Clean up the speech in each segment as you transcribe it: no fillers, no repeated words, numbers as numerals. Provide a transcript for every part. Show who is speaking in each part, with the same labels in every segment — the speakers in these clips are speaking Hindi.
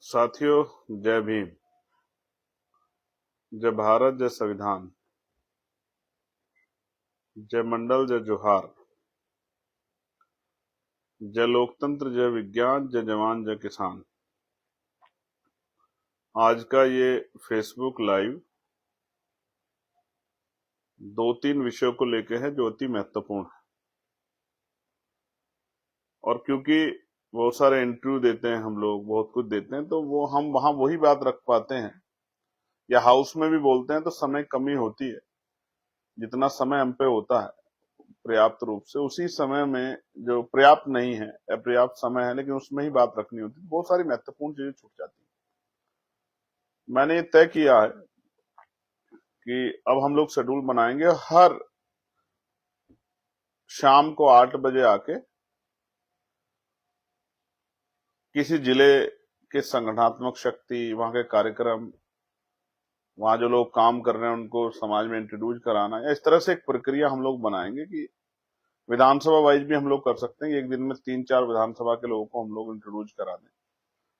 Speaker 1: साथियों, जय भीम। जय भारत, जय संविधान, जय मंडल, जय जोहार, जय लोकतंत्र, जय विज्ञान, जय जवान, जय किसान। आज का ये फेसबुक लाइव 2-3 विषयों को लेके है जो अति महत्वपूर्ण है। और क्योंकि बहुत सारे इंटरव्यू देते हैं हम लोग, बहुत कुछ देते हैं, तो वो हम वहां वही बात रख पाते हैं, या हाउस में भी बोलते हैं तो समय कमी होती है। जितना समय हम पे होता है पर्याप्त रूप से, उसी समय में जो पर्याप्त नहीं है, अपर्याप्त समय है, लेकिन उसमें ही बात रखनी होती है, बहुत सारी महत्वपूर्ण चीजें छूट जाती है। मैंने ये तय किया है कि अब हम लोग शेड्यूल बनाएंगे, हर शाम को 8 बजे आके किसी जिले के संगठनात्मक शक्ति, वहां के कार्यक्रम, वहां जो लोग काम कर रहे हैं उनको समाज में इंट्रोड्यूस कराना, या इस तरह से एक प्रक्रिया हम लोग बनाएंगे कि विधानसभा वाइज भी हम लोग कर सकते हैं। एक दिन में 3-4 विधानसभा के लोगों को हम लोग इंट्रोड्यूस करा दें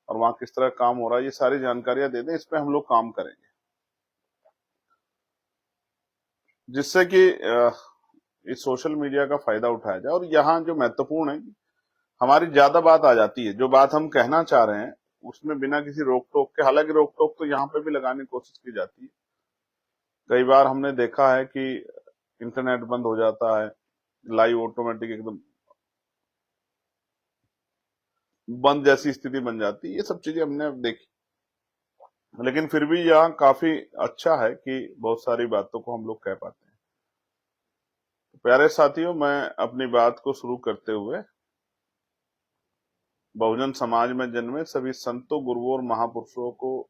Speaker 1: और वहां किस तरह काम हो रहा है ये सारी जानकारियां दे दें। इस पे हम लोग काम करेंगे, जिससे कि इस सोशल मीडिया का फायदा उठाया जाए। और यहाँ जो महत्वपूर्ण है, हमारी ज्यादा बात आ जाती है, जो बात हम कहना चाह रहे हैं उसमें बिना किसी रोक टोक के, हालांकि रोक टोक तो यहाँ पे भी लगाने की कोशिश की जाती है। कई बार हमने देखा है कि इंटरनेट बंद हो जाता है, लाइव ऑटोमेटिक एकदम बंद जैसी स्थिति बन जाती है। ये सब चीजें हमने अब देखी, लेकिन फिर भी यहाँ काफी अच्छा है कि बहुत सारी बातों को हम लोग कह पाते हैं। तो प्यारे साथियों, मैं अपनी बात को शुरू करते हुए बहुजन समाज में जन्मे सभी संतों, गुरुओं और महापुरुषों को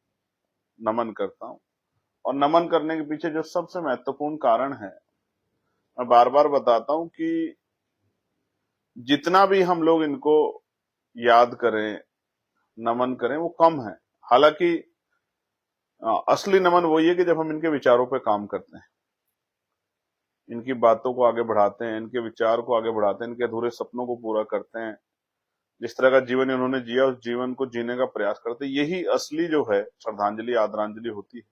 Speaker 1: नमन करता हूं। और नमन करने के पीछे जो सबसे महत्वपूर्ण कारण है, मैं बार बार बताता हूं कि जितना भी हम लोग इनको याद करें, नमन करें, वो कम है। हालांकि असली नमन वही है कि जब हम इनके विचारों पे काम करते हैं, इनकी बातों को आगे बढ़ाते हैं, इनके विचार को आगे बढ़ाते हैं, इनके अधूरे सपनों को पूरा करते हैं, जिस तरह का जीवन इन्होंने जिया उस जीवन को जीने का प्रयास करते हैं। यही असली जो है श्रद्धांजलि, आदरांजलि होती है।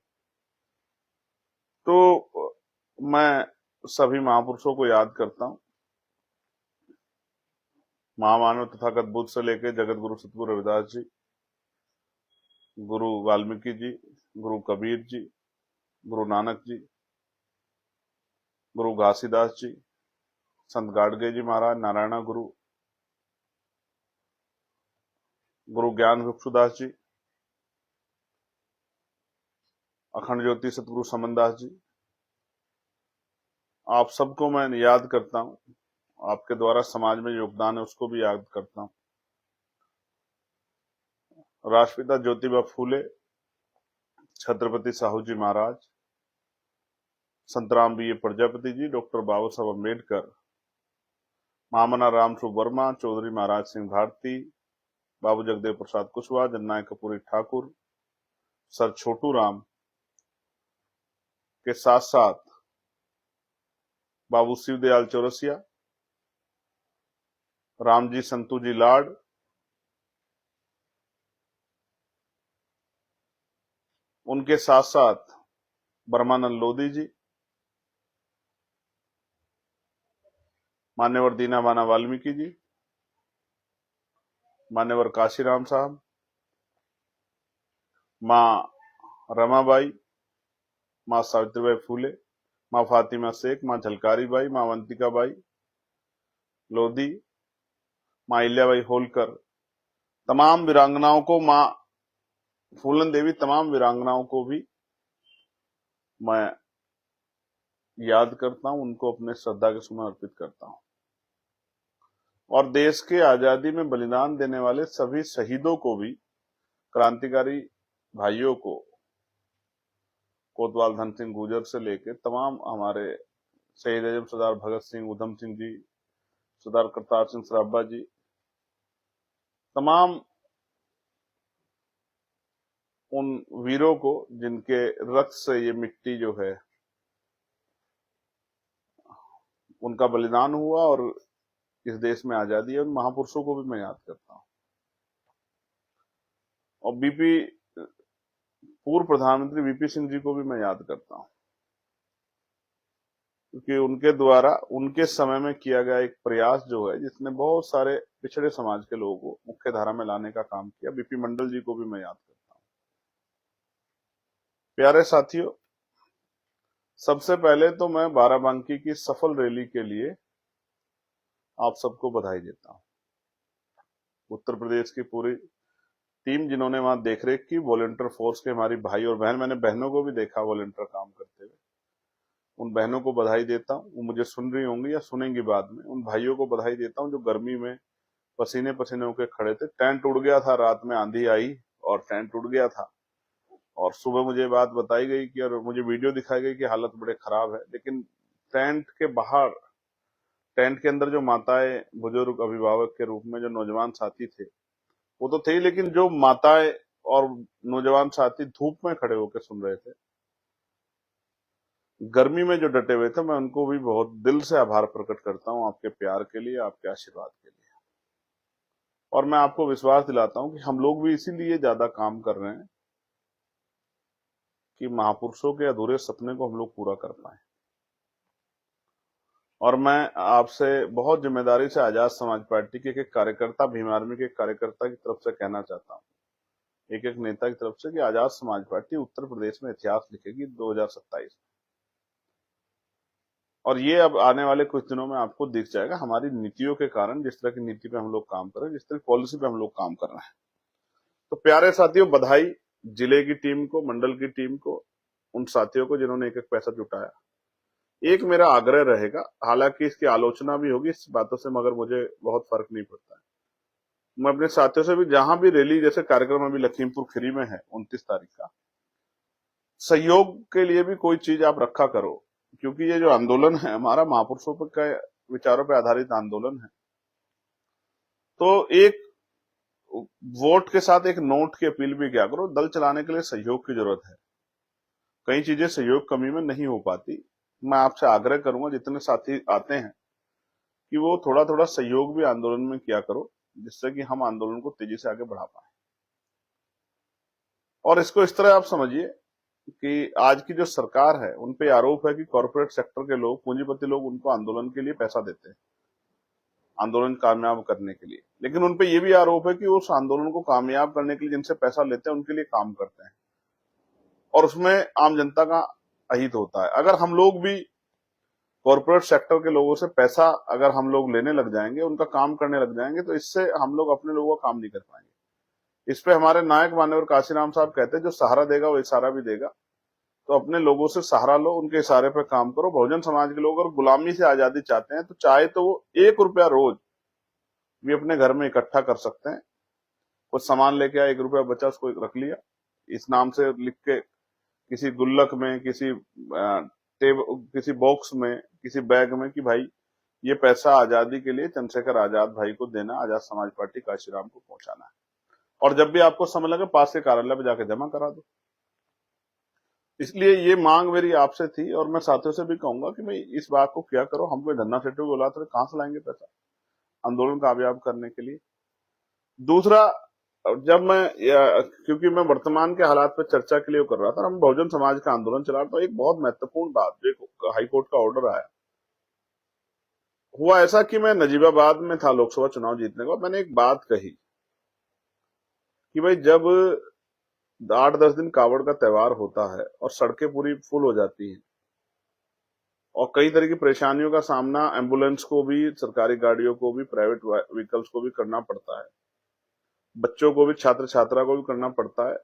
Speaker 1: तो मैं सभी महापुरुषों को याद करता हूं, महामानव तथागत बुद्ध से लेकर जगत गुरु सतगुरु रविदास जी, गुरु वाल्मीकि जी, गुरु कबीर जी, गुरु नानक जी, गुरु घासीदास जी, संत गाडगे जी महाराज, नारायणा गुरु, गुरु ज्ञान भिक्षुदास जी, अखंड ज्योति सतगुरु समनदास जी, आप सबको मैं याद करता हूं। आपके द्वारा समाज में योगदान है उसको भी याद करता हूं। राष्ट्रपिता ज्योतिबा फूले, छत्रपति साहू जी महाराज, संतराम बी प्रजापति जी, डॉक्टर बाबा साहब अम्बेडकर, महामना राम स्वरूप वर्मा, चौधरी महाराज सिंह भारती, बाबू जगदेव प्रसाद कुशवाहा, जननायक कपूरी ठाकुर, सर छोटू राम के साथ साथ बाबू शिवदयाल चौरसिया, रामजी संतू जी लाड, उनके साथ साथ ब्रह्मानंद लोधी जी, मान्यवर दीनाबाना वाल्मीकि जी, मान्यवर काशीराम साहब, मां रमाबाई, मां सावित्रीबाई फूले, मां फातिमा शेख, मां झलकारी बाई, मां अवंतिका बाई लोधी, मां इल्याबाई होलकर, तमाम वीरांगनाओं को, मां फूलन देवी, तमाम वीरांगनाओं को भी मैं याद करता हूं, उनको अपने श्रद्धा के सुमन अर्पित करता हूं। और देश के आजादी में बलिदान देने वाले सभी शहीदों को भी, क्रांतिकारी भाइयों को, कोतवाल धन सिंह गुर्जर से लेकर तमाम हमारे शहीद आजम सरदार भगत सिंह, उधम सिंह जी, सरदार करतार सिंह सराभा जी, तमाम उन वीरों को जिनके रक्त से ये मिट्टी जो है उनका बलिदान हुआ और इस देश में आजादी है, उन महापुरुषों को भी मैं याद करता हूं। और बीपी पूर्व प्रधानमंत्री वीपी सिंह जी को भी मैं याद करता हूं, क्योंकि उनके द्वारा उनके समय में किया गया एक प्रयास जो है जिसने बहुत सारे पिछड़े समाज के लोगों को मुख्य धारा में लाने का काम किया। बीपी मंडल जी को भी मैं याद करता हूं। प्यारे साथियों, सबसे पहले तो मैं बाराबंकी की सफल रैली के लिए आप सबको बधाई देता हूं। उत्तर प्रदेश की पूरी टीम जिन्होंने वहां देखरेख की, वॉलंटियर फोर्स के हमारी भाई और बहन, मैंने बहनों को भी देखा वॉलंटियर काम करते हुए, उन बहनों को बधाई देता हूं। वो मुझे सुन रही होंगी या सुनेंगी बाद में। उन भाइयों को बधाई देता हूं जो गर्मी में पसीने पसीने होकर खड़े थे। टेंट उड़ गया था, रात में आंधी आई और टेंट उड़ गया था, और सुबह मुझे बात बताई गई कि, और मुझे वीडियो दिखाई गई कि हालत बड़े खराब है, लेकिन टेंट के बाहर, टेंट के अंदर जो माताएं, बुजुर्ग, अभिभावक के रूप में जो नौजवान साथी थे वो तो थे ही, लेकिन जो माताएं और नौजवान साथी धूप में खड़े होकर सुन रहे थे, गर्मी में जो डटे हुए थे, मैं उनको भी बहुत दिल से आभार प्रकट करता हूं आपके प्यार के लिए, आपके आशीर्वाद के लिए। और मैं आपको विश्वास दिलाता हूं कि हम लोग भी इसीलिए ज्यादा काम कर रहे हैं कि महापुरुषों के अधूरे सपने को हम लोग पूरा कर पाए। और मैं आपसे बहुत जिम्मेदारी से आजाद समाज पार्टी के एक कार्यकर्ता, भीम आर्मी के एक कार्यकर्ता की तरफ से कहना चाहता हूं, एक एक नेता की तरफ से, कि आजाद समाज पार्टी उत्तर प्रदेश में इतिहास लिखेगी 2027 में। और ये अब आने वाले कुछ दिनों में आपको दिख जाएगा, हमारी नीतियों के कारण, जिस तरह की नीति पे हम लोग काम कर रहे हैं, जिस तरह की पॉलिसी पे हम लोग काम कर रहे हैं। तो प्यारे साथियों, बधाई जिले की टीम को, मंडल की टीम को, उन साथियों को जिन्होंने एक एक पैसा जुटाया। एक मेरा आग्रह रहेगा, हालांकि इसकी आलोचना भी होगी इस बातों से, मगर मुझे बहुत फर्क नहीं पड़ता है। मैं अपने साथियों से भी, जहां भी रैली, जैसे कार्यक्रम अभी लखीमपुर खीरी में है 29 तारीख का, सहयोग के लिए भी कोई चीज आप रखा करो, क्योंकि ये जो आंदोलन है हमारा महापुरुषों पर का विचारों पर आधारित आंदोलन है। तो एक वोट के साथ एक नोट की अपील भी क्या करो, दल चलाने के लिए सहयोग की जरूरत है। कई चीजें सहयोग कमी में नहीं हो पाती। मैं आपसे आग्रह करूंगा, जितने साथी आते हैं, कि वो थोड़ा थोड़ा सहयोग भी आंदोलन में किया करो, जिससे कि हम आंदोलन को तेजी से आगे बढ़ा पाए। और इसको इस तरह आप समझिए कि आज की जो सरकार है, उन पे आरोप है कि कॉर्पोरेट सेक्टर के लोग, पूंजीपति लोग, उनको आंदोलन के लिए पैसा देते हैं, आंदोलन कामयाब करने के लिए। लेकिन उन पे ये भी आरोप है कि उस आंदोलन को कामयाब करने के लिए जिनसे पैसा लेते हैं उनके लिए काम करते हैं, और उसमें आम जनता का अहित होता है। अगर हम लोग भी कॉर्पोरेट सेक्टर के लोगों से पैसा अगर हम लोग लेने लग जाएंगे, उनका काम करने लग जाएंगे, तो इससे हम लोग अपने लोगों का काम नहीं कर पाएंगे। इस पे हमारे नायक मान्यवर काशीराम साहब कहते हैं, जो सहारा देगा वो इशारा भी देगा। तो अपने लोगों से सहारा लो, उनके इशारे पर काम करो। बहुजन समाज के लोग अगर गुलामी से आजादी चाहते हैं, तो चाहे तो वो 1 रुपया रोज भी अपने घर में इकट्ठा कर सकते हैं। कुछ सामान लेके आए, 1 रुपया बचा, उसको रख लिया, इस नाम से लिख के किसी गुल्लक में, किसी बॉक्स में, किसी बैग में, कि भाई ये पैसा आजादी के लिए चंद्रशेखर आजाद भाई को देना, आजाद समाज पार्टी काशीराम को पहुंचाना है। और जब भी आपको समय लगे, पास के कार्यालय में जाके जमा करा दो। इसलिए ये मांग मेरी आपसे थी, और मैं साथियों से भी कहूंगा कि भाई इस बात को क्या करो। हम कोई धन्ना सेठों की औलाद, कहां से लाएंगे पैसा आंदोलन कामयाब करने के लिए। दूसरा, जब मैं, क्योंकि मैं वर्तमान के हालात पर चर्चा के लिए कर रहा था, हम बहुजन समाज का आंदोलन चला रहा था, एक बहुत महत्वपूर्ण बात, जो हाईकोर्ट का ऑर्डर आया, हुआ ऐसा कि मैं नजीबाबाद में था लोकसभा चुनाव जीतने के बाद। मैंने एक बात कही कि भाई जब 8-10 दिन कावड़ का त्योहार होता है और सड़कें पूरी फुल हो जाती हैं और कई तरह की परेशानियों का सामना एम्बुलेंस को भी, सरकारी गाड़ियों को भी, प्राइवेट व्हीकल्स को भी करना पड़ता है, बच्चों को भी, छात्र छात्रा को भी करना पड़ता है,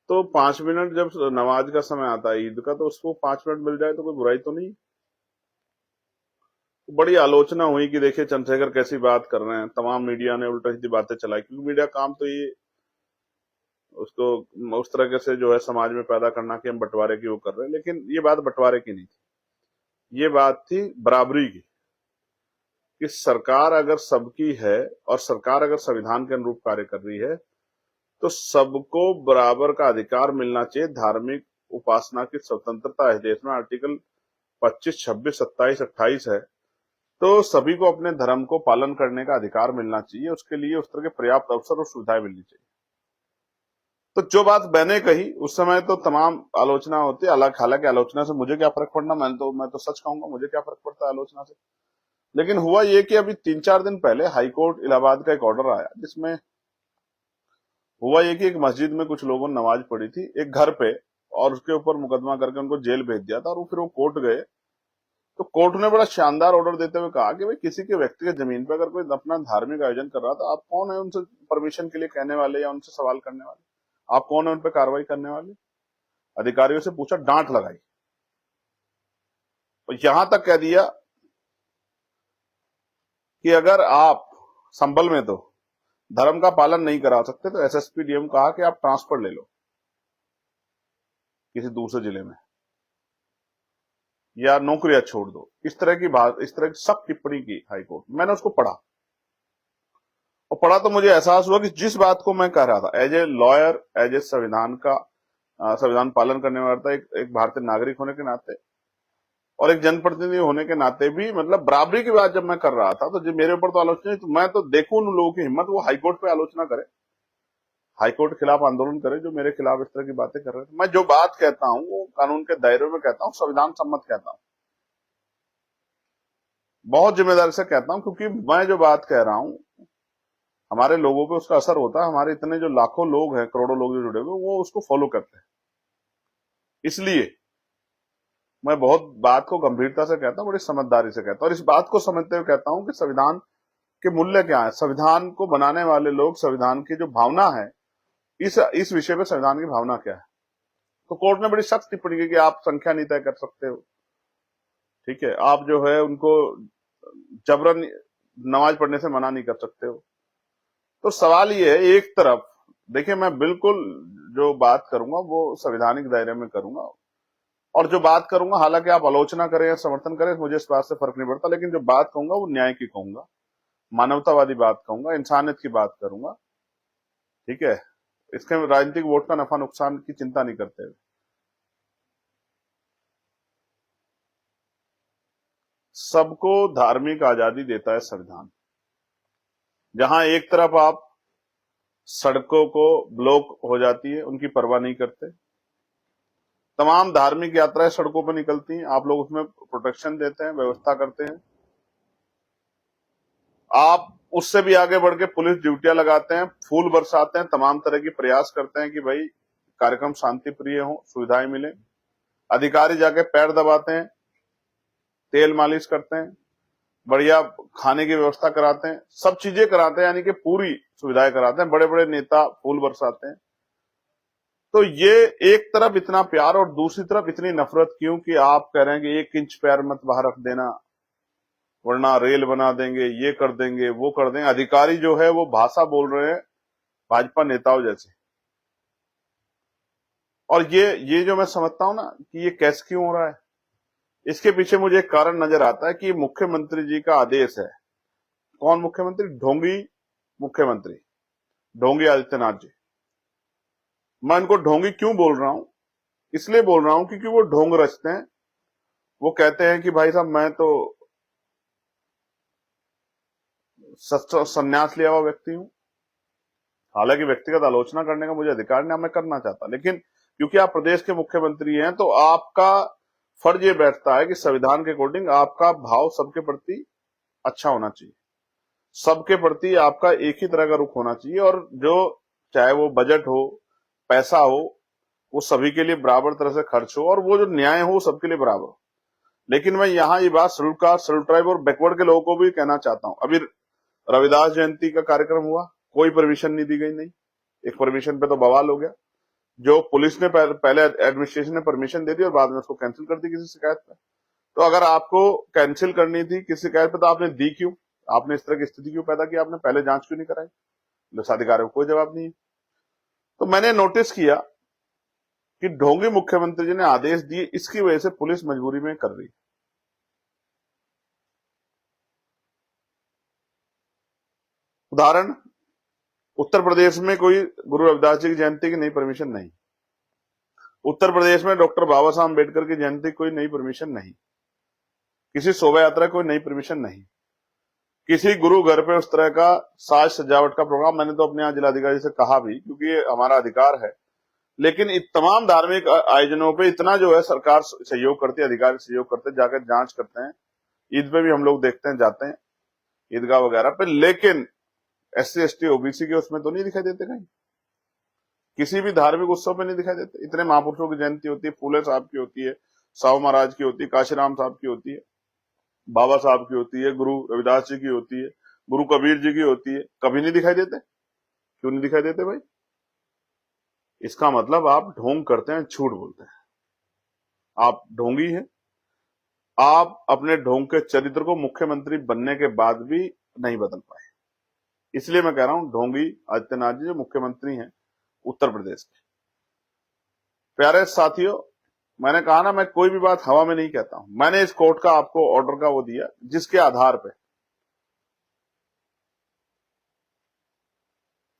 Speaker 1: तो 5 मिनट जब नमाज का समय आता है ईद का, तो उसको 5 मिनट मिल जाए तो कोई बुराई तो नहीं। बड़ी आलोचना हुई कि देखिए चंद्रशेखर कैसी बात कर रहे हैं, तमाम मीडिया ने उल्टा सीधी बातें चलाई, क्योंकि मीडिया काम तो ये उसको उस तरह से जो है समाज में पैदा करना कि हम बंटवारे की वो कर रहे हैं। लेकिन ये बात बंटवारे की नहीं थी, ये बात थी बराबरी की, कि सरकार अगर सबकी है और सरकार अगर संविधान के अनुरूप कार्य कर रही है, तो सबको बराबर का अधिकार मिलना चाहिए। धार्मिक उपासना की स्वतंत्रता है देश में, आर्टिकल 25, 26, 27, 28 है। तो सभी को अपने धर्म को पालन करने का अधिकार मिलना चाहिए, उसके लिए उस तरह के पर्याप्त अवसर और सुविधाएं मिलनी चाहिए। तो जो बात मैंने कही उस समय तो तमाम आलोचना होती है, हालांकि आलोचना से मुझे क्या फर्क पड़ना, मैं तो सच कहूंगा, मुझे क्या फर्क पड़ता है आलोचना से। लेकिन हुआ ये कि अभी 3-4 दिन पहले हाईकोर्ट इलाहाबाद का एक ऑर्डर आया, जिसमें हुआ ये कि एक मस्जिद में कुछ लोगों ने नमाज पढ़ी थी एक घर पे, और उसके ऊपर मुकदमा करके उनको जेल भेज दिया था, और फिर वो कोर्ट गए। तो कोर्ट ने बड़ा शानदार ऑर्डर देते हुए कहा कि भाई किसी के व्यक्तिगत जमीन पर अगर कोई अपना धार्मिक आयोजन कर रहा था, आप कौन है उनसे परमिशन के लिए कहने वाले या उनसे सवाल करने वाले? आप कौन है उन पर कार्रवाई करने वाले? अधिकारियों से पूछा, डांट लगाई, और यहां तक कह दिया कि अगर आप संभल में तो धर्म का पालन नहीं करा सकते तो एसएसपी डीएम कहा कि आप ट्रांसफर ले लो किसी दूसरे जिले में, या नौकरियां छोड़ दो। इस तरह की सख्त टिप्पणी की हाईकोर्ट। मैंने उसको पढ़ा, और पढ़ा तो मुझे एहसास हुआ कि जिस बात को मैं कह रहा था as a lawyer, as a संविधान पालन करने वाला था, एक भारतीय नागरिक होने के नाते और एक जनप्रतिनिधि होने के नाते भी, मतलब बराबरी की बात जब मैं कर रहा था, तो जब मेरे ऊपर तो आलोचना, तो मैं तो देखूं उन लोगों की हिम्मत, वो हाईकोर्ट पे आलोचना करे, हाईकोर्ट के खिलाफ आंदोलन करे जो मेरे खिलाफ इस तरह की बातें कर रहे थे। मैं जो बात कहता हूं वो कानून के दायरे में कहता हूं, संविधान सम्मत कहता हूं, बहुत जिम्मेदारी से कहता हूं, क्योंकि मैं जो बात कह रहा हूं हमारे लोगों पे उसका असर होता है। हमारे इतने जो लाखों लोग हैं, करोड़ों लोग जो जुड़े हुए, वो उसको फॉलो करते हैं। इसलिए मैं बहुत बात को गंभीरता से कहता हूं, बड़ी समझदारी से कहता हूं, और इस बात को समझते हुए कहता हूं कि संविधान के मूल्य क्या है, संविधान को बनाने वाले लोग, संविधान की जो भावना है, इस विषय पे संविधान की भावना क्या है। तो कोर्ट ने बड़ी सख्त टिप्पणी की कि आप संख्या नहीं तय कर सकते हो, ठीक है, आप जो है उनको जबरन नमाज पढ़ने से मना नहीं कर सकते हो। तो सवाल ये है, एक तरफ देखिए, मैं बिल्कुल जो बात करूंगा वो संवैधानिक दायरे में करूंगा, और जो बात करूंगा, हालांकि आप आलोचना करें या समर्थन करें, मुझे इस बात से फर्क नहीं पड़ता, लेकिन जो बात कहूंगा वो न्याय की कहूंगा, मानवतावादी बात कहूंगा, इंसानियत की बात करूंगा, ठीक है, इसके राजनीतिक वोट का नफा नुकसान की चिंता नहीं करते हुए। सबको धार्मिक आजादी देता है संविधान। जहां एक तरफ आप सड़कों को ब्लॉक हो जाती है, उनकी परवाह नहीं करते, तमाम धार्मिक यात्राएं सड़कों पर निकलती हैं, आप लोग उसमें प्रोटेक्शन देते हैं, व्यवस्था करते हैं, आप उससे भी आगे बढ़ के पुलिस ड्यूटियां लगाते हैं, फूल बरसाते हैं, तमाम तरह की प्रयास करते हैं कि भाई कार्यक्रम शांति प्रिय हो, सुविधाएं मिले। अधिकारी जाके पैर दबाते हैं, तेल मालिश करते हैं, बढ़िया खाने की व्यवस्था कराते हैं, सब चीजें कराते हैं, यानी कि पूरी सुविधाएं कराते हैं। बड़े बड़े नेता फूल बरसाते हैं। तो ये एक तरफ इतना प्यार और दूसरी तरफ इतनी नफरत क्यों कि आप कह रहे हैं कि 1 इंच पैर मत बाहर रख देना, वरना रेल बना देंगे, ये कर देंगे, वो कर देंगे। अधिकारी जो है वो भाषा बोल रहे हैं भाजपा नेताओं जैसे। और ये जो मैं समझता हूं ना कि ये कैसे क्यों हो रहा है, इसके पीछे मुझे एक कारण नजर आता है कि मुख्यमंत्री जी का आदेश है। कौन मुख्यमंत्री? ढोंगी मुख्यमंत्री, ढोंगी आदित्यनाथ जी। मैं इनको ढोंगी क्यों बोल रहा हूं? इसलिए बोल रहा हूं क्योंकि वो ढोंग रचते हैं। वो कहते हैं कि भाई साहब मैं तो संन्यास लिया हुआ व्यक्ति हूं। हालांकि व्यक्तिगत आलोचना करने का मुझे अधिकार नहीं, मैं करना चाहता, लेकिन क्योंकि आप प्रदेश के मुख्यमंत्री हैं तो आपका फर्ज ये बैठता है कि संविधान के अकॉर्डिंग आपका भाव सबके प्रति अच्छा होना चाहिए, सबके प्रति आपका एक ही तरह का रुख होना चाहिए, और जो चाहे वो बजट हो, पैसा हो, वो सभी के लिए बराबर तरह से खर्च हो, और वो जो न्याय हो सबके लिए बराबर हो। लेकिन मैं यहाँ ये बात शेड्यूल कास्ट, शेड्यूल ट्राइब और बैकवर्ड के लोगों को भी कहना चाहता हूँ। अभी रविदास जयंती का कार्यक्रम हुआ, कोई परमिशन नहीं दी गई, नहीं, एक परमिशन पे तो बवाल हो गया। जो पुलिस ने पहले एडमिनिस्ट्रेशन ने परमिशन दे दी और बाद में उसको कैंसिल कर दी किसी शिकायत पे। तो अगर आपको कैंसिल करनी थी किसी शिकायत पे तो आपने दी क्यों? आपने इस तरह की स्थिति क्यों पैदा की? आपने पहले जांच क्यों नहीं कराई? अधिकारियों को कोई जवाब नहीं है। तो मैंने नोटिस किया कि ढोंगी मुख्यमंत्री जी ने आदेश दिए, इसकी वजह से पुलिस मजबूरी में कर रही है। उदाहरण, उत्तर प्रदेश में कोई गुरु रविदास जी की जयंती की नई परमिशन नहीं, उत्तर प्रदेश में डॉक्टर बाबा साहब अम्बेडकर की जयंती की कोई नई परमिशन नहीं, किसी शोभा यात्रा कोई नई परमिशन नहीं, किसी गुरु घर पे उस तरह का साज सजावट का प्रोग्राम। मैंने तो अपने यहाँ जिलाधिकारी से कहा भी, क्योंकि ये हमारा अधिकार है लेकिन तमाम धार्मिक आयोजनों पे इतना जो है सरकार सहयोग करती है, अधिकारी सहयोग करते हैं, जाकर जांच करते हैं। ईद पे भी हम लोग देखते हैं, जाते हैं ईदगाह वगैरह पे, लेकिन SC ST OBC के उसमें तो नहीं दिखाई देते कहीं, किसी भी धार्मिक उत्सव पे नहीं दिखाई देते। इतने महापुरुषों की जयंती होती है, फूले साहब की होती है, साहू महाराज की होती है, काशीराम साहब की होती है, बाबा साहब की होती है, गुरु रविदास जी की होती है, गुरु कबीर जी की होती है, कभी नहीं दिखाई देते। क्यों नहीं दिखाई देते भाई? इसका मतलब आप ढोंग करते हैं, झूठ बोलते हैं, आप ढोंगी हैं। आप अपने ढोंग के चरित्र को मुख्यमंत्री बनने के बाद भी नहीं बदल पाए। इसलिए मैं कह रहा हूं, ढोंगी आदित्यनाथ जी जो मुख्यमंत्री हैं उत्तर प्रदेश के। प्यारे साथियों, मैंने कहा ना, मैं कोई भी बात हवा में नहीं कहता हूं। मैंने इस कोर्ट का आपको ऑर्डर का वो दिया जिसके आधार पे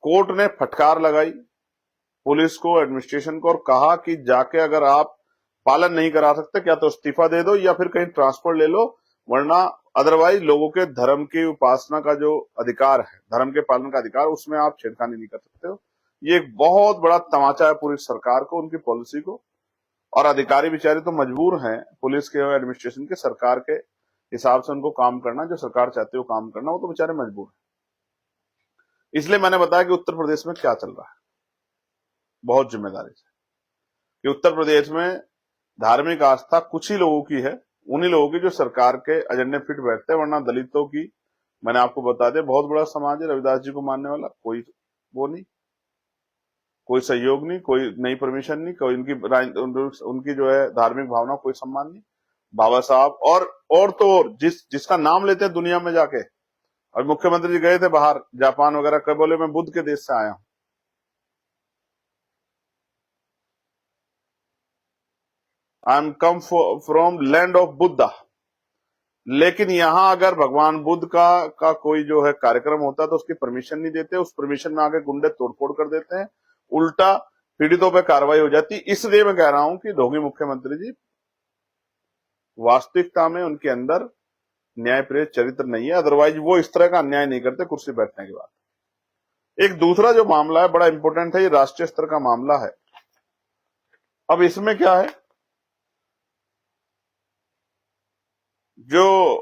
Speaker 1: कोर्ट ने फटकार लगाई पुलिस को, एडमिनिस्ट्रेशन को, और कहा कि जाके अगर आप पालन नहीं करा सकते, क्या तो इस्तीफा दे दो या फिर कहीं ट्रांसफर ले लो, वरना अदरवाइज लोगों के धर्म की उपासना का जो अधिकार है, धर्म के पालन का अधिकार, उसमें आप छेड़खानी नहीं कर सकते हो। ये एक बहुत बड़ा तमाचा है पूरी सरकार को, उनकी पॉलिसी को। और अधिकारी बेचारे तो मजबूर हैं, पुलिस के और एडमिनिस्ट्रेशन के, सरकार के हिसाब से उनको काम करना, जो सरकार चाहती है वो काम करना, वो तो बेचारे मजबूर है। इसलिए मैंने बताया कि उत्तर प्रदेश में क्या चल रहा है, बहुत जिम्मेदारी से, कि उत्तर प्रदेश में धार्मिक आस्था कुछ ही लोगों की है, उन्हीं लोगों की जो सरकार के एजेंडे फिट बैठते हैं, वरना दलितों की, मैंने आपको बता दिया, बहुत बड़ा समाज है रविदास जी को मानने वाला, कोई वो नहीं, कोई सहयोग नहीं, कोई नई परमिशन नहीं, कोई उनकी जो है धार्मिक भावना कोई सम्मान नहीं। बाबा साहब और तो और जिसका नाम लेते हैं दुनिया में जाके, और मुख्यमंत्री जी गए थे बाहर जापान वगैरह, कब बोले मैं बुद्ध के देश से आया हूं। I am come from land of Buddha. लेकिन यहां अगर भगवान बुद्ध का कोई जो है कार्यक्रम होता है तो उसकी परमिशन नहीं देते, उस परमिशन में आगे गुंडे तोड़फोड़ कर देते हैं, उल्टा पीड़ितों पे कार्रवाई हो जाती। इसलिए मैं कह रहा हूं कि ढोंगी मुख्यमंत्री जी, वास्तविकता में उनके अंदर न्यायप्रिय चरित्र नहीं है, अदरवाइज वो इस तरह का अन्याय नहीं करते कुर्सी बैठने के बाद। एक दूसरा जो मामला है बड़ा इंपॉर्टेंट है, ये राष्ट्रीय स्तर का मामला है। अब इसमें क्या है, जो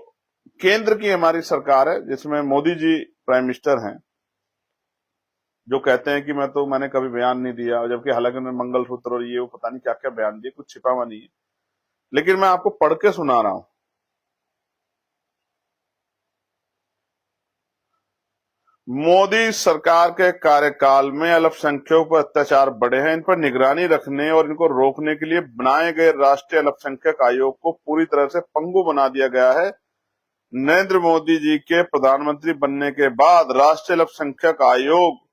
Speaker 1: केंद्र की हमारी सरकार है, जिसमें मोदी जी प्राइम मिनिस्टर हैं, जो कहते हैं कि मैंने कभी बयान नहीं दिया, जबकि हालांकि उन्होंने मंगलसूत्र और ये वो पता नहीं क्या क्या बयान दिए, कुछ छिपा हुआ नहीं है। लेकिन मैं आपको पढ़ के सुना रहा हूं। मोदी सरकार के कार्यकाल में अल्पसंख्यकों पर अत्याचार बढ़े हैं। इन पर निगरानी रखने और इनको रोकने के लिए बनाए गए राष्ट्रीय अल्पसंख्यक आयोग को पूरी तरह से पंगु बना दिया गया है। नरेंद्र मोदी जी के प्रधानमंत्री बनने के बाद राष्ट्रीय अल्पसंख्यक आयोग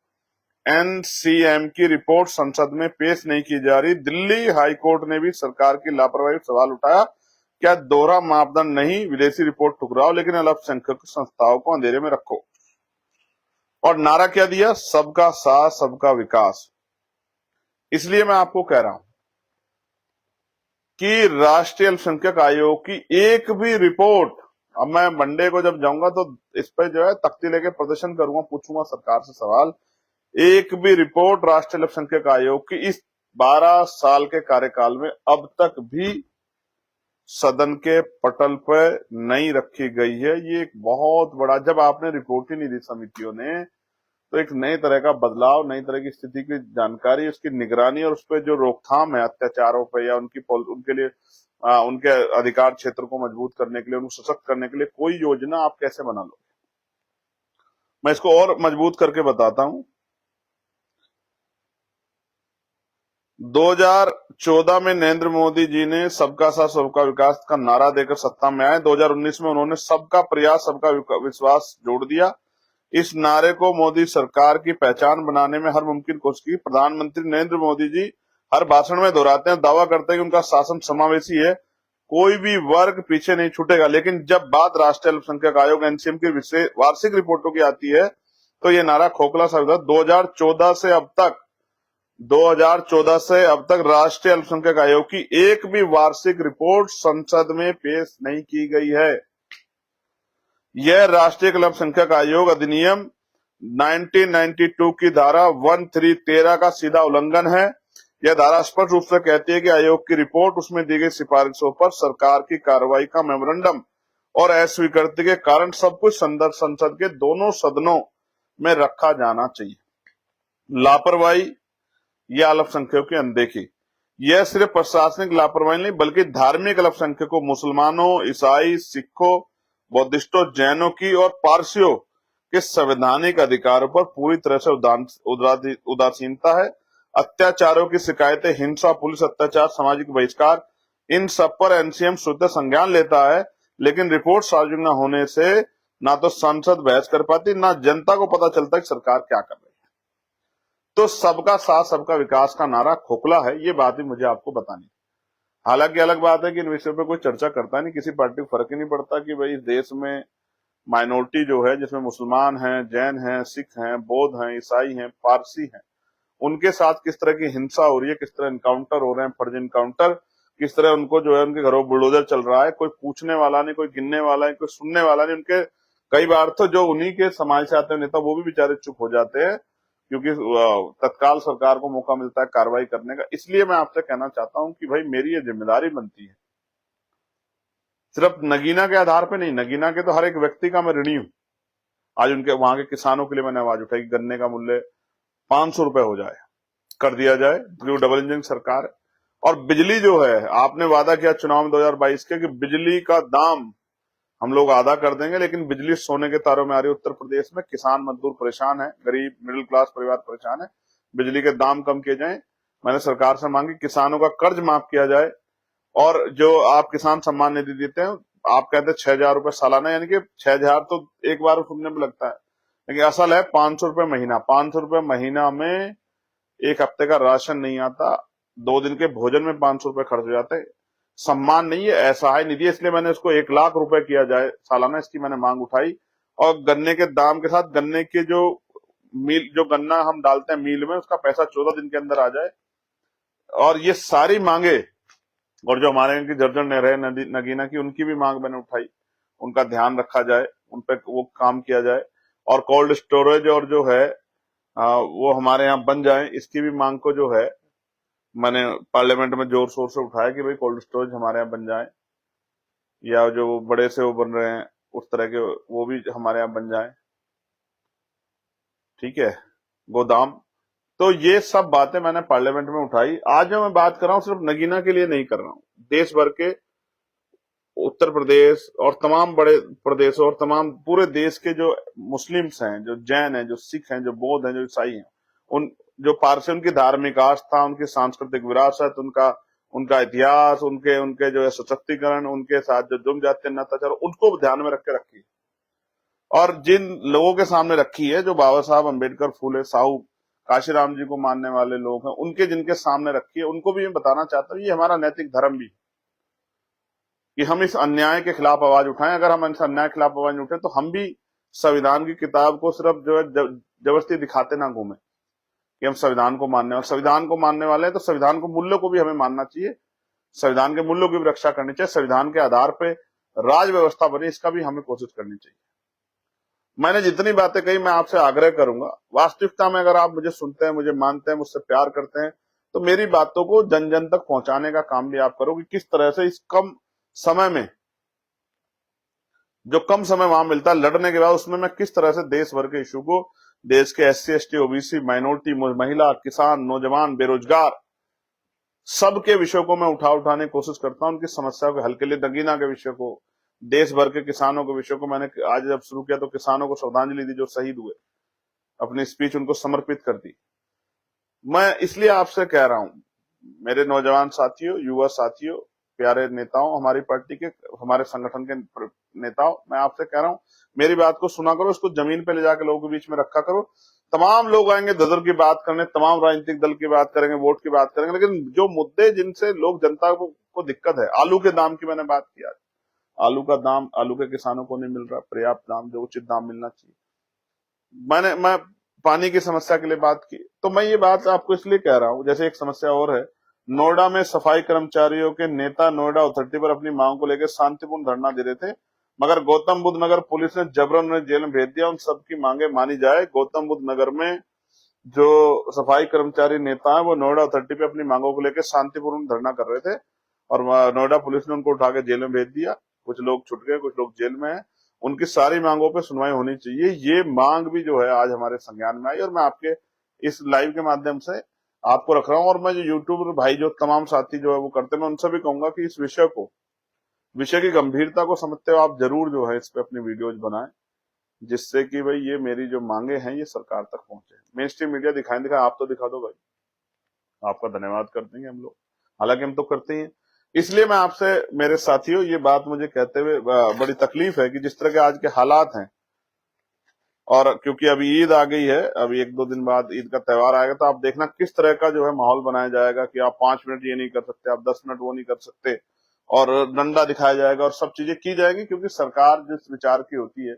Speaker 1: NCM की रिपोर्ट संसद में पेश नहीं की जा रही। दिल्ली हाईकोर्ट ने भी सरकार की लापरवाही पर सवाल उठाया। क्या दोहरा मापदंड नहीं, विदेशी रिपोर्ट ठुकराओ लेकिन अल्पसंख्यक संस्थाओं को अंधेरे में रखो। और नारा क्या दिया, सबका साथ सबका विकास। इसलिए मैं आपको कह रहा हूं कि राष्ट्रीय अल्पसंख्यक आयोग की एक भी रिपोर्ट, अब मैं मंडे को जब जाऊंगा तो इस पर जो है तख्ती लेके प्रदर्शन करूंगा, पूछूंगा सरकार से सवाल, एक भी रिपोर्ट राष्ट्रीय अल्पसंख्यक आयोग की इस 12 साल के कार्यकाल में अब तक भी सदन के पटल पर नहीं रखी गई है। ये एक बहुत बड़ा, जब आपने रिपोर्ट ही नहीं दी समितियों ने, तो एक नए तरह का बदलाव, नई तरह की स्थिति की जानकारी, उसकी निगरानी और उस पर जो रोकथाम है अत्याचारों पर, या उनके लिए उनके अधिकार क्षेत्र को मजबूत करने के लिए, उनको सशक्त करने के लिए कोई योजना आप कैसे बना लो। मैं इसको और मजबूत करके बताता हूं। 2014 में नरेंद्र मोदी जी ने सबका साथ सबका विकास का नारा देकर सत्ता में आए। 2019 में उन्होंने सबका प्रयास सबका विश्वास जोड़ दिया। इस नारे को मोदी सरकार की पहचान बनाने में हर मुमकिन कोशिश की। प्रधानमंत्री नरेंद्र मोदी जी हर भाषण में दोहराते हैं, दावा करते हैं कि उनका शासन समावेशी है, कोई भी वर्ग पीछे नहीं छूटेगा। लेकिन जब बात राष्ट्रीय अल्पसंख्यक आयोग NCM की वार्षिक रिपोर्टों की आती है तो ये नारा खोखला सा होता है। 2014 से अब तक राष्ट्रीय अल्पसंख्यक आयोग की एक भी वार्षिक रिपोर्ट संसद में पेश नहीं की गई है। यह राष्ट्रीय अल्पसंख्यक आयोग अधिनियम 1992 की धारा 1313 का सीधा उल्लंघन है। यह धारा स्पष्ट रूप से कहती है कि आयोग की रिपोर्ट, उसमें दी गई सिफारिशों पर सरकार की कार्रवाई का मेमोरेंडम और अस्वीकृति के कारण सब कुछ संसद के दोनों सदनों में रखा जाना चाहिए। लापरवाही या अल्पसंख्यकों की अनदेखी, यह सिर्फ प्रशासनिक लापरवाही नहीं बल्कि धार्मिक अल्पसंख्यकों, मुसलमानों, ईसाई, सिखों, बौद्धिस्टों, जैनों की और पारसियों के संवैधानिक अधिकारों पर पूरी तरह से उदासीनता है। अत्याचारों की शिकायतें, हिंसा, पुलिस अत्याचार, सामाजिक बहिष्कार, इन सब पर एनसीएम स्वतः संज्ञान लेता है, लेकिन रिपोर्ट सार्वजनिक न होने से ना तो संसद बहस कर पाती, ना जनता को पता चलता कि सरकार क्या कर रही है। तो सबका साथ सबका विकास का नारा खोखला है, ये बात भी मुझे आपको बतानी। हालांकि अलग बात है कि इन विषयों पे कोई चर्चा करता नहीं, किसी पार्टी को फर्क ही नहीं पड़ता कि भाई इस देश में माइनॉरिटी जो है, जिसमें मुसलमान हैं, जैन हैं, सिख हैं, बौद्ध हैं, ईसाई हैं, पारसी हैं, उनके साथ किस तरह की हिंसा हो रही है, किस तरह इनकाउंटर हो रहे हैं, फर्जी इनकाउंटर, किस तरह उनको जो है उनके घरों बुलडोजर चल रहा है, कोई पूछने वाला नहीं, कोई गिनने वाला नहीं, कोई सुनने वाला नहीं। उनके कई बार तो जो उन्हीं के समाज से आते हैं नेता, वो भी बेचारे चुप हो जाते हैं, क्योंकि तत्काल सरकार को मौका मिलता है कार्रवाई करने का। इसलिए मैं आपसे कहना चाहता हूं कि भाई मेरी ये जिम्मेदारी बनती है, सिर्फ नगीना के आधार पे नहीं, नगीना के तो हर एक व्यक्ति का मैं ऋणी हूं। आज उनके वहां के किसानों के लिए मैंने आवाज उठाई कि गन्ने का मूल्य 500 रुपए हो जाए, कर दिया जाए, क्योंकि डबल इंजन सरकार है। और बिजली जो है, आपने वादा किया चुनाव में 2022 के कि बिजली का दाम हम लोग आधा कर देंगे, लेकिन बिजली सोने के तारों में आ रही है। उत्तर प्रदेश में किसान मजदूर परेशान है, गरीब मिडिल क्लास परिवार परेशान है, बिजली के दाम कम किए जाएं। मैंने सरकार से मांगी किसानों का कर्ज माफ किया जाए, और जो आप किसान सम्मान निधि देते हैं, आप कहते हैं 6,000 रुपए सालाना, यानी कि 6,000 तो एक बार सुनने में लगता है, लेकिन असल है 500 रुपए महीना। 500 रुपए महीना में एक हफ्ते का राशन नहीं आता, 2 दिन के भोजन में 500 रुपए खर्च हो जाते हैं। सम्मान नहीं है, ऐसा है निधि, इसलिए मैंने इसको 1,00,000 रुपए किया जाए सालाना, इसकी मैंने मांग उठाई। और गन्ने के दाम के साथ गन्ने के जो गन्ना हम डालते हैं मील में, उसका पैसा 14 दिन के अंदर आ जाए। और ये सारी मांगे, और जो हमारे यहाँ की जर्जर नहरें नगीना की, उनकी भी मांग मैंने उठाई, उनका ध्यान रखा जाए, उन पर वो काम किया जाए। और कोल्ड स्टोरेज और जो है वो हमारे यहाँ बन जाए, इसकी भी मांग को जो है मैंने पार्लियामेंट में जोर शोर से उठाया कि भाई कोल्ड स्टोरेज हमारे यहाँ बन जाए, या जो बड़े से वो बन रहे हैं उस तरह के वो भी हमारे यहाँ बन जाए, ठीक है, गोदाम। तो ये सब बातें मैंने पार्लियामेंट में उठाई। आज जो मैं बात कर रहा हूँ सिर्फ नगीना के लिए नहीं कर रहा हूँ, देश भर के, उत्तर प्रदेश और तमाम बड़े प्रदेशों और तमाम पूरे देश के जो मुस्लिम्स हैं, जो जैन हैं, जो सिख हैं, जो बौद्ध हैं, जो ईसाई हैं, उन जो पारसी, उनकी धार्मिक आस्था, उनकी सांस्कृतिक विरासत, उनका इतिहास, उनके जो है सशक्तिकरण, उनके साथ जो जुर्म जाति अत्याचार, उनको ध्यान में रख के रखी। और जिन लोगों के सामने रखी है, जो बाबा साहब अम्बेडकर, फूले, साहू, काशीराम जी को मानने वाले लोग हैं, उनके जिनके सामने रखी है, उनको भी मैं बताना चाहता हूँ ये हमारा नैतिक धर्म भी, कि हम इस अन्याय के खिलाफ आवाज उठाएं। अगर हम इस अन्याय के खिलाफ आवाज नहीं उठाएं तो हम भी संविधान की किताब को सिर्फ जो है जबरदस्ती दिखाते ना घूमे कि हम संविधान को मानने, और संविधान को मानने वाले हैं तो संविधान को मूल्यों को भी हमें मानना चाहिए, संविधान के मूल्यों की भी रक्षा करनी चाहिए, संविधान के आधार पर राज व्यवस्था बने, इसका भी हमें कोशिश करनी चाहिए। मैंने जितनी बातें कही, मैं आपसे आग्रह करूंगा, वास्तविकता में अगर आप मुझे सुनते हैं, मुझे मानते हैं, मुझसे प्यार करते हैं, तो मेरी बातों को जन जन तक पहुंचाने का काम भी आप करो, कि किस तरह से इस कम समय में, जो कम समय वहां मिलता है लड़ने के बाद, उसमें मैं किस तरह से देश भर के इशू को, देश के SC ST OBC माइनॉरिटी, महिला, किसान, नौजवान, बेरोजगार, सबके विषयों को मैं उठाने की कोशिश करता हूं, उनकी समस्याओं के हल के लिए। नगीना के विषय को, देश भर के किसानों के विषय को मैंने आज जब शुरू किया तो किसानों को श्रद्धांजलि दी जो शहीद हुए, अपनी स्पीच उनको समर्पित कर दी। मैं इसलिए आपसे कह रहा हूं, मेरे नौजवान साथियों, युवा साथियों, प्यारे नेताओं, हमारी पार्टी के, हमारे संगठन के नेताओं, मैं आपसे कह रहा हूं मेरी बात को सुना करो, इसको जमीन पे ले जाकर लोगों के बीच में रखा करो। तमाम लोग आएंगे ददर की बात करने, तमाम राजनीतिक दल की बात करेंगे, वोट की बात करेंगे, लेकिन जो मुद्दे जिनसे लोग, जनता को दिक्कत है, आलू के दाम की मैंने बात की, आलू का दाम, आलू के किसानों को नहीं मिल रहा पर्याप्त दाम, जो उचित दाम मिलना चाहिए। मैं पानी की समस्या के लिए बात की, तो मैं ये बात आपको इसलिए कह रहा हूं, जैसे एक समस्या और है, नोएडा में सफाई कर्मचारियों के नेता नोएडा अथॉरिटी पर अपनी मांग को लेकर शांतिपूर्ण धरना दे रहे थे, मगर गौतम बुद्ध नगर पुलिस ने जबरन उन्हें जेल में भेज दिया। उन सबकी मांगे मानी जाए। गौतम बुद्ध नगर में जो सफाई कर्मचारी नेता है वो नोएडा अथॉरिटी पे अपनी मांगों को लेकर शांतिपूर्ण धरना कर रहे थे और नोएडा पुलिस ने उनको उठा के जेल में भेज दिया। कुछ लोग छूट गए, कुछ लोग जेल में हैं। उनकी सारी मांगों पे सुनवाई होनी चाहिए। ये मांग भी जो है आज हमारे संज्ञान में आई और मैं आपके इस लाइव के माध्यम से आपको रख रहा हूँ। और मैं जो यूट्यूबर भाई जो तमाम साथी जो है वो करते हैं, मैं उनसे भी कहूंगा कि इस विषय की गंभीरता को समझते हुए आप जरूर जो है इस पे अपनी वीडियोज बनाएं, जिससे कि भाई ये मेरी जो मांगे हैं ये सरकार तक पहुंचे। मेन स्ट्रीम मीडिया दिखाएं, आप तो दिखा दो भाई, आपका धन्यवाद कर देंगे हम लोग, हालांकि हम तो करते ही हैं। इसलिए मैं आपसे मेरे साथियों ये बात मुझे कहते हुए बड़ी तकलीफ है कि जिस तरह के आज के हालात हैं, और क्योंकि अभी ईद आ गई है, अभी 1-2 दिन बाद ईद का त्योहार आएगा, तो आप देखना किस तरह का जो है माहौल बनाया जाएगा कि आप 5 मिनट ये नहीं कर सकते, आप 10 मिनट वो नहीं कर सकते, और डंडा दिखाया जाएगा और सब चीजें की जाएगी, क्योंकि सरकार जिस विचार की होती है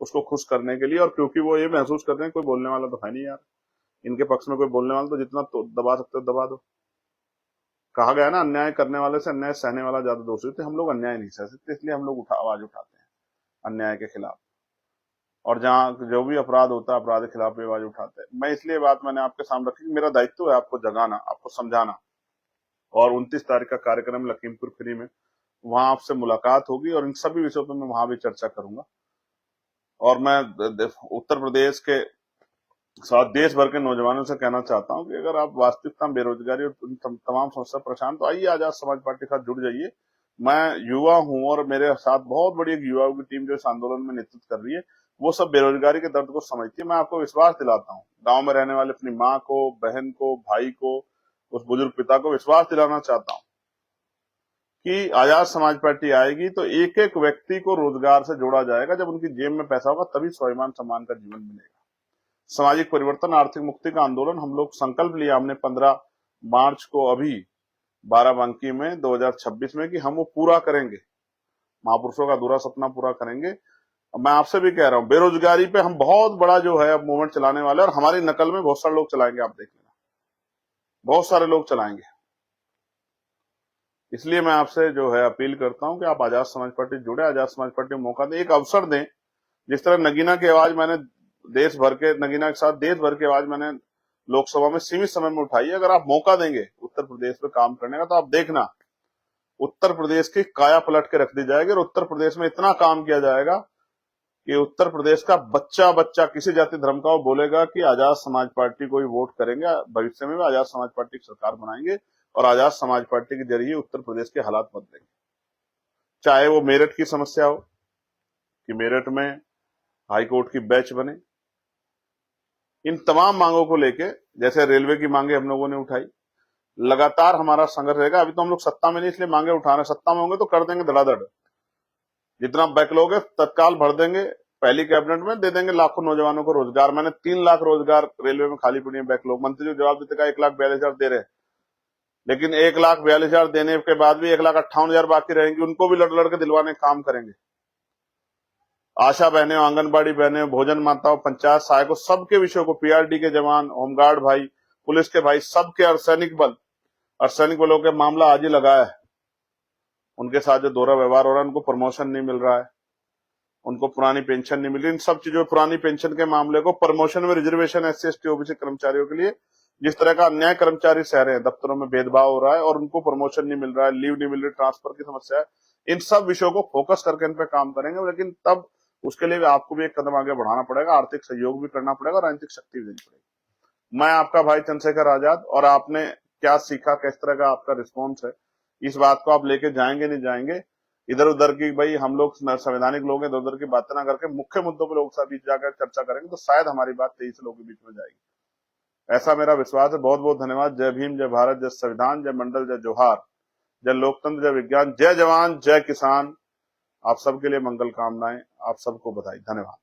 Speaker 1: उसको खुश करने के लिए, और क्योंकि वो ये महसूस करते हैं कोई बोलने वाला तो है नहीं यार इनके पक्ष में, कोई बोलने वाला, तो जितना तो दबा सकते हो दबा दो। कहा गया ना, अन्याय करने वाले से अन्याय सहने वाला ज्यादा दोषी होते। हम लोग अन्याय नहीं सह सकते, इसलिए हम लोग आवाज उठाते हैं अन्याय के खिलाफ, और जहां जो भी अपराध होता है अपराध के खिलाफ भी आवाज उठाते हैं। मैं इसलिए बात मैंने आपके सामने रखी कि मेरा दायित्व है आपको जगाना, आपको समझाना। और 29 तारीख का कार्यक्रम लखीमपुर खीरी में, वहां आपसे मुलाकात होगी और इन सभी विषयों पर मैं वहां भी चर्चा करूंगा। और मैं उत्तर प्रदेश के साथ देश भर के नौजवानों से कहना चाहता हूं कि अगर आप वास्तविकता में बेरोजगारी और तमाम समस्या परेशान, तो आइए आजाद समाज पार्टी के साथ जुड़ जाइए। मैं युवा हूं और मेरे साथ बहुत बड़ी एक युवाओं की टीम जो इस आंदोलन में नेतृत्व कर रही है, वो सब बेरोजगारी के दर्द को समझती है। मैं आपको विश्वास दिलाता हूँ, गांव में रहने वाले अपनी माँ को, बहन को, भाई को, उस बुजुर्ग पिता को विश्वास दिलाना चाहता हूँ कि आजाद समाज पार्टी आएगी तो एक एक व्यक्ति को रोजगार से जोड़ा जाएगा। जब उनकी जेब में पैसा होगा तभी स्वाभिमान सम्मान का जीवन मिलेगा। सामाजिक परिवर्तन, आर्थिक मुक्ति का आंदोलन हम लोग संकल्प लिया हमने 15 मार्च को अभी बाराबंकी में 2026 में कि हम वो पूरा करेंगे, महापुरुषों का अधूरा सपना पूरा करेंगे। मैं आपसे भी कह रहा हूं, बेरोजगारी पे हम बहुत बड़ा जो है अब मूवमेंट चलाने वाले हैं, और हमारी नकल में बहुत सारे लोग चलाएंगे, आप देख लेना, बहुत सारे लोग चलाएंगे। इसलिए मैं आपसे जो है अपील करता हूं कि आप आजाद समाज पार्टी जुड़े, आजाद समाज पार्टी को मौका दें, एक अवसर दें। जिस तरह नगीना की आवाज मैंने देश भर के, नगीना के साथ देश भर की आवाज मैंने लोकसभा में सीमित समय में उठाई है। अगर आप मौका देंगे उत्तर प्रदेश पे काम करने का, तो आप देखना उत्तर प्रदेश की काया पलट के रख दी जाएगी, और उत्तर प्रदेश में इतना काम किया जाएगा कि उत्तर प्रदेश का बच्चा बच्चा किसी जाति धर्म का वो बोलेगा कि आजाद समाज पार्टी को ही वोट करेंगे, भविष्य में भी आजाद समाज पार्टी की सरकार बनाएंगे और आजाद समाज पार्टी के जरिए उत्तर प्रदेश के हालात बदलेंगे। चाहे वो मेरठ की समस्या हो कि मेरठ में हाईकोर्ट की बेंच बने, इन तमाम मांगों को लेके, जैसे रेलवे की मांगे हम लोगों ने उठाई, लगातार हमारा संघर्ष रहेगा। अभी तो हम लोग सत्ता में नहीं, इसलिए मांगे उठा रहे हैं, सत्ता में होंगे तो कर देंगे धड़ाधड़, जितना बैकलॉग है तत्काल भर देंगे, पहली कैबिनेट में दे देंगे लाखों नौजवानों को रोजगार। मैंने 3 लाख रोजगार रेलवे में खाली पड़ी है बैकलॉग, मंत्री जो जवाब देते 1,42,000 दे रहे, लेकिन 1,42,000 देने के बाद भी 1,58,000 बाकी रहेंगी, उनको भी लड़ लड़ के दिलवाने काम करेंगे। आशा बहने, आंगनबाड़ी बहने, भोजन माताओं, पंचायत सहायकों, सबके विषयों को, पीआरडी के जवान, होमगार्ड भाई, पुलिस के भाई, सबके अर्धसैनिक बल, अर्धसैनिक बलों के मामला आज ही लगाया है। उनके साथ जो दोहरा व्यवहार हो रहा है, उनको प्रमोशन नहीं मिल रहा है, उनको पुरानी पेंशन नहीं मिल रही। इन सब चीजों, पुरानी पेंशन के मामले को, प्रमोशन में रिजर्वेशन SC ST OBC कर्मचारियों के लिए जिस तरह का अन्याय कर्मचारी सह रहे हैं, दफ्तरों में भेदभाव हो रहा है और उनको प्रमोशन नहीं मिल रहा है, लीव नहीं मिल रही, ट्रांसफर की समस्या है, इन सब विषयों को फोकस करके इन पे काम करेंगे। लेकिन तब उसके लिए आपको भी एक कदम आगे बढ़ाना पड़ेगा, आर्थिक सहयोग भी करना पड़ेगा और राजनीतिक शक्ति भी देनी पड़ेगी। मैं आपका भाई चंद्रशेखर आजाद, और आपने क्या सीखा, किस तरह का आपका रिस्पॉन्स है, इस बात को आप लेके जाएंगे नहीं जाएंगे इधर उधर की, भाई हम लोग संवैधानिक लोग हैं, इधर उधर की बातें ना करके मुख्य मुद्दों पर लोगों के बीच जाकर चर्चा करेंगे, तो शायद हमारी बात 23 लोगों के बीच में जाएगी। ऐसा मेरा विश्वास है। बहुत बहुत धन्यवाद। जय भीम, जय भारत, जय संविधान, जय मंडल, जय जोहार, जय लोकतंत्र, जय विज्ञान, जय जवान, जय किसान। आप सबके लिए मंगल कामनाएं, आप सबको बधाई, धन्यवाद।